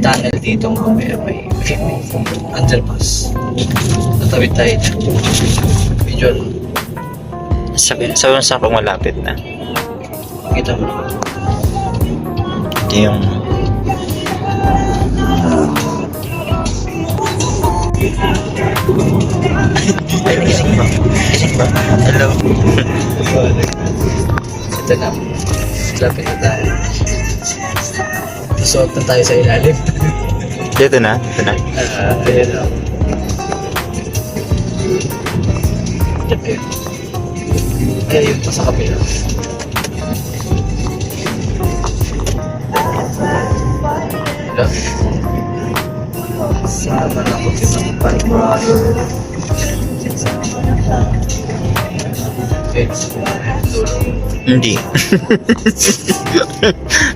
tunnel dito mamaya may underpass. Tatawid tayo dyan. Medyo Sabi sa pang malapit na. kita mo naman. Ito yung... Ay, gising ba? Gising ba? Hello. Ito na. Lapit na tayo. Isuot na tayo sa ilalim. Dito na? Ito na? Ayan na. Ayan. Kaya yun pa sa kapila. Hello. Sama na ako pinapalipurado. Okay. Hindi.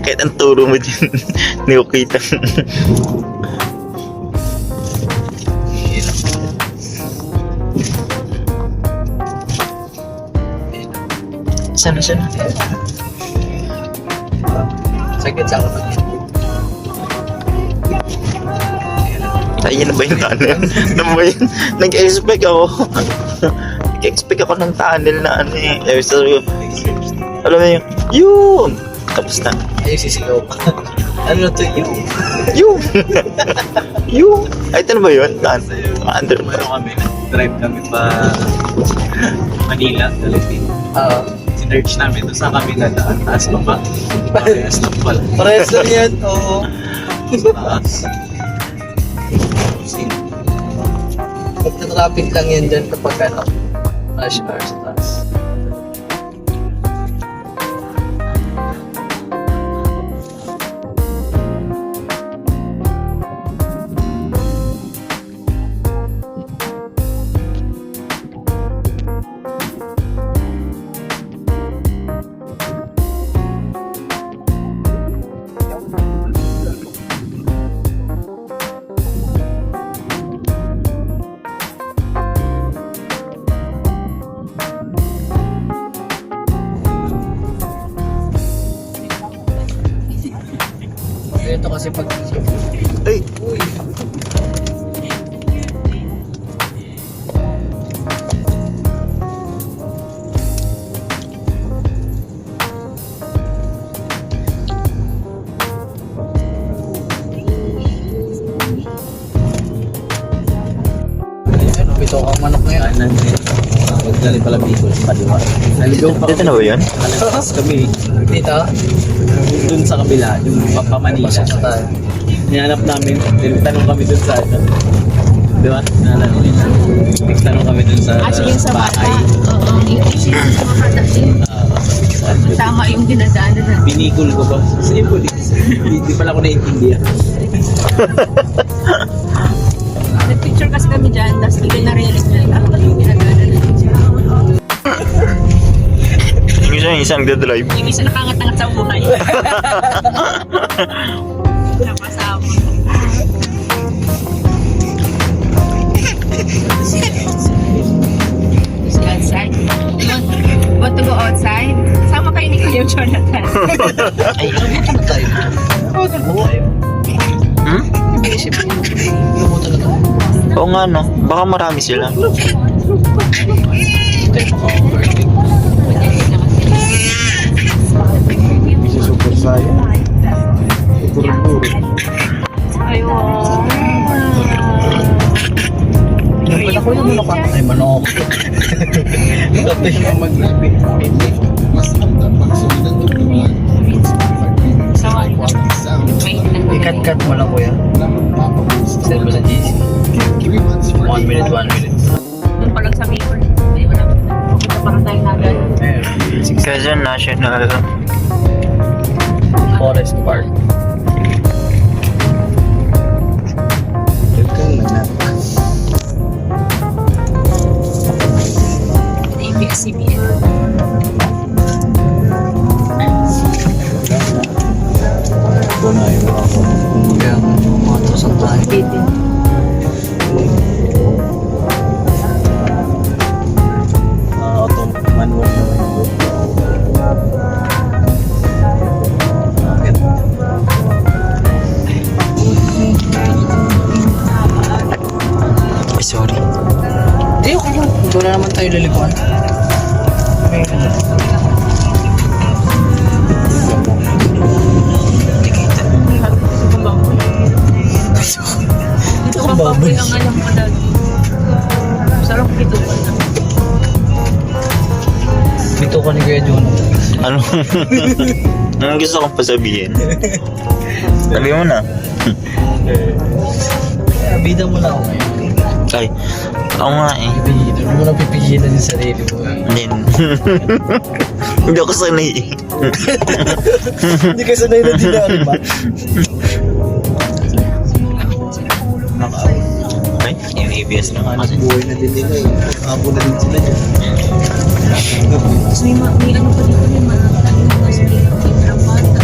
Kahit ang turo mo dyan, hindi ko kita. Sana. Sakit sa ako. Ayun na ba yung tunnel? Ano ba yun? Nag-expect ako. Nag-expect ako ng tunnel na ano eh. So, alam mo yun. Tapos na. Ay, sisigaw pa. Ano to yun? Yung. Ay, ito na ba yun? Under ba? Ano kami, drive kami pa Manila, Philippines. Sinerch namin doon sa kami dadaan, taas baba. Parehas lang pala. Parehas lang yan. Oo. Taas. Magta-traffic lang yan dyan kapag ano, rush hour sa taas. Ito kasi pag... Ay! Uy! Ayun, ito ang manok ngayon. Huwag galing pala Bicol, kaliwa. Naligaw pa Dito na ba yun? Alas kami, Dito? dun sa kabila, yung Pamanila. Pasok na tayo. Nihanap namin, tanong kami dun sa ano. Di ba? Naalala mo yun? Tanong kami dun sa Yung sa bata. bahay. Oo, yung sa mga bata. Tama yung dinadaanan na. Binikul ko ba? Sa police. Hindi pala ako naiintindihan. Nag-picture kasi kami dyan, tapos hindi na-realize na tama yung dinadaanan na. Yung isang drive. Yung isa nakangat-angat sa buhay. Napasama. Si outside. Want to go outside? Sama kayo ni Kuya Jonathan. Ay, lumutan na tayo. Hmm? Naisip ko. Lumutan na tayo. Oo nga no. Baka marami sila. Super saya. Ayun. Pala ko yung manok. Ay, manok. Ito yung mag-live. So, wait lang. Ikat-cut mo lang kuya. Send mo sa GC. 1 minute. Doon pa lang sa paper. Ay, wala. Kita pa rin tayo nagad. Quezon National. Forest Park. ABS-CBN. Kaya mga tusok tayo. Bitin. Manual naman. Doon na naman tayo lalikuan. Okay. Ito ka baboy ang alam ko dati. Sarap ito pa na. Dito ka ni Kuya John. Ano? Anong gusto kong pasabihin? Sabi mo na. Bida mo na ako ngayon. Ay, ako nga eh. Bida mo na pipigilan yung sarili mo. Hindi. Hindi ako sanay eh. Hindi ka sanay na dinari ba? Ay, yung ABS na Hanap buhay na din nila eh. Habo na din sila dyan. Tapos may ano pa dito, may mga mas may drabata.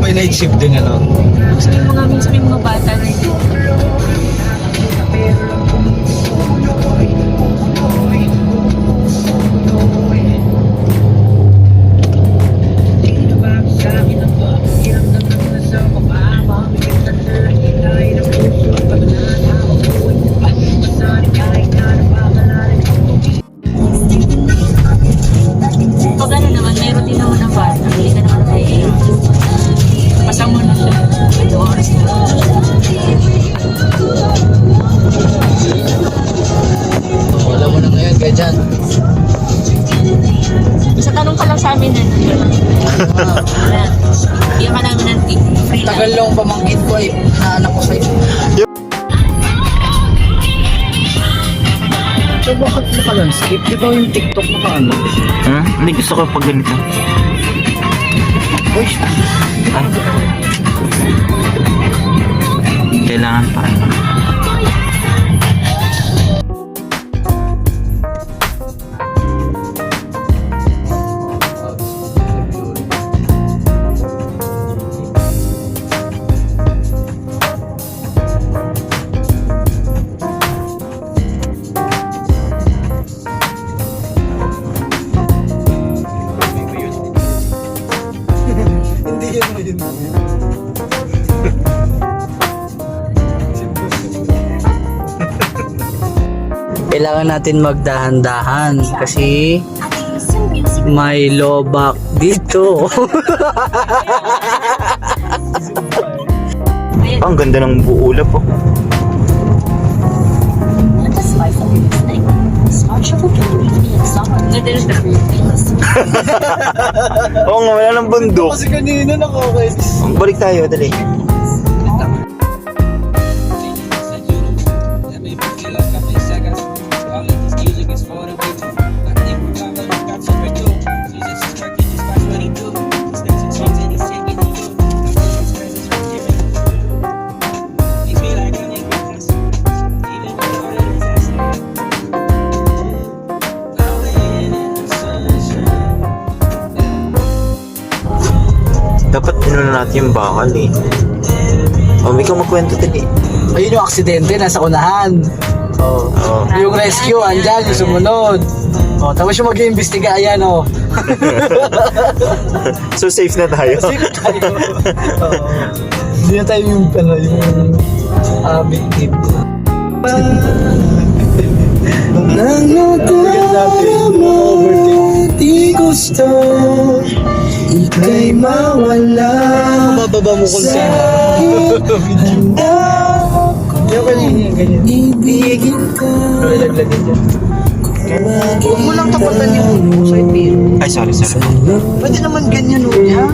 May night shift din ano. Tapos minsan may mga bata na ito. Pag ano naman, may routine naman ng bata. Hindi ka naman tayo pasama na siya. Ito oras na. Wala mo na ngayon kaya dyan. Basta tanong ka lang sa amin na hindi ka namin ng free Tagal lang pamangkin ko eh. Naanak ko sa'yo. So bakit naka-landscape? Di ba yung TikTok mo ka ano? Hindi gusto ko pag ganito. Uy! Ay. Kailangan pa ano. Hindi yan mo yun. Kailangan natin magdahan-dahan kasi may lobak dito. Ang ganda ng buulap oh. Oo nga, wala ng bundok. Kasi kanina nakakais. Balik tayo, dali. Dapat inuna natin yung bakal eh. May ka magkwento din eh. Ayun yung aksidente, nasa unahan. Oh. Oo. Yung rescue, andyan, yung sumunod. Oh, tapos yung mag-iimbestiga, ayan oh. So safe na tayo. Sino tayo? Oo. Hindi na tayo yung, ano, yung victim. Di gusto ika'y mawala. Mabababa mo kung sino. Yung ganyan. Ibigin ko. Lalaglagin dyan. Huwag mo lang tapatan yung side mirror. Ay, sorry. Pwede naman ganyan o niya.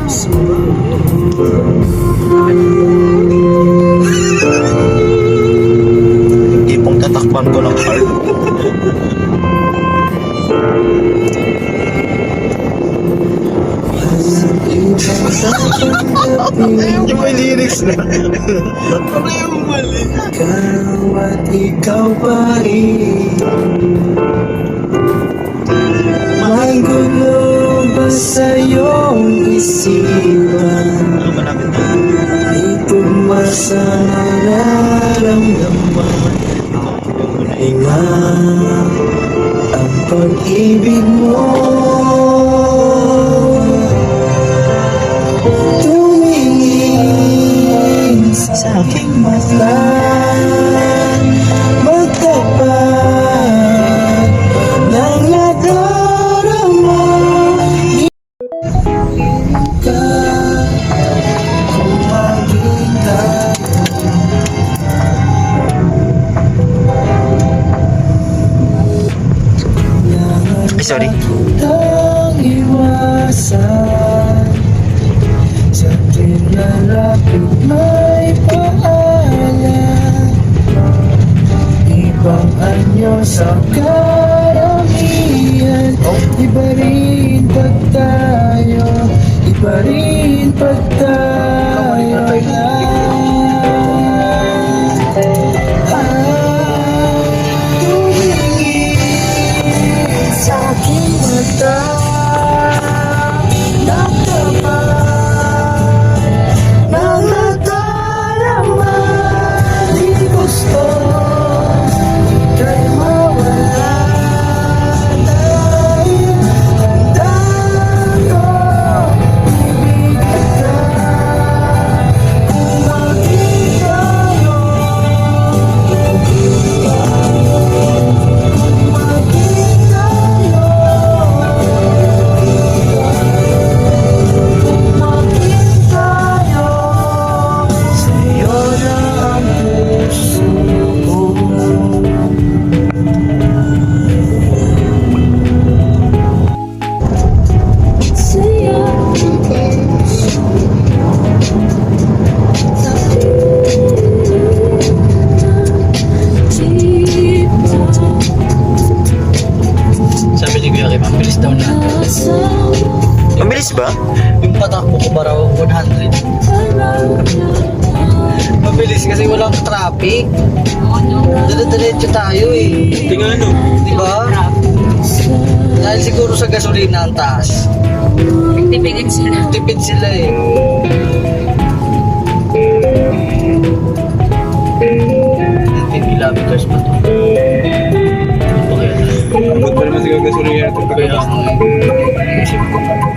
Tipong tatakpan ko ng car. Yung may lyrics na. Ano yung mali? Ikaw at ikaw pa rin. May gulo ba sa iyong isipan? Ay pumasa nararamdaman. Hinga ang pag-ibig mo. Tumingin sa aking mata. ba? Yung patakbo ko ba raw 100. Mabilis kasi walang traffic. Oo, no. Dala-diretso tayo eh. Tingnan ano? Di ba? Dahil siguro sa gasolina ang taas. Nagtipigan sila. Tipid sila eh. 10 kilometers pa to. Abot pa naman siguro gasolina natin Kaya pagkabas. ang isip ko.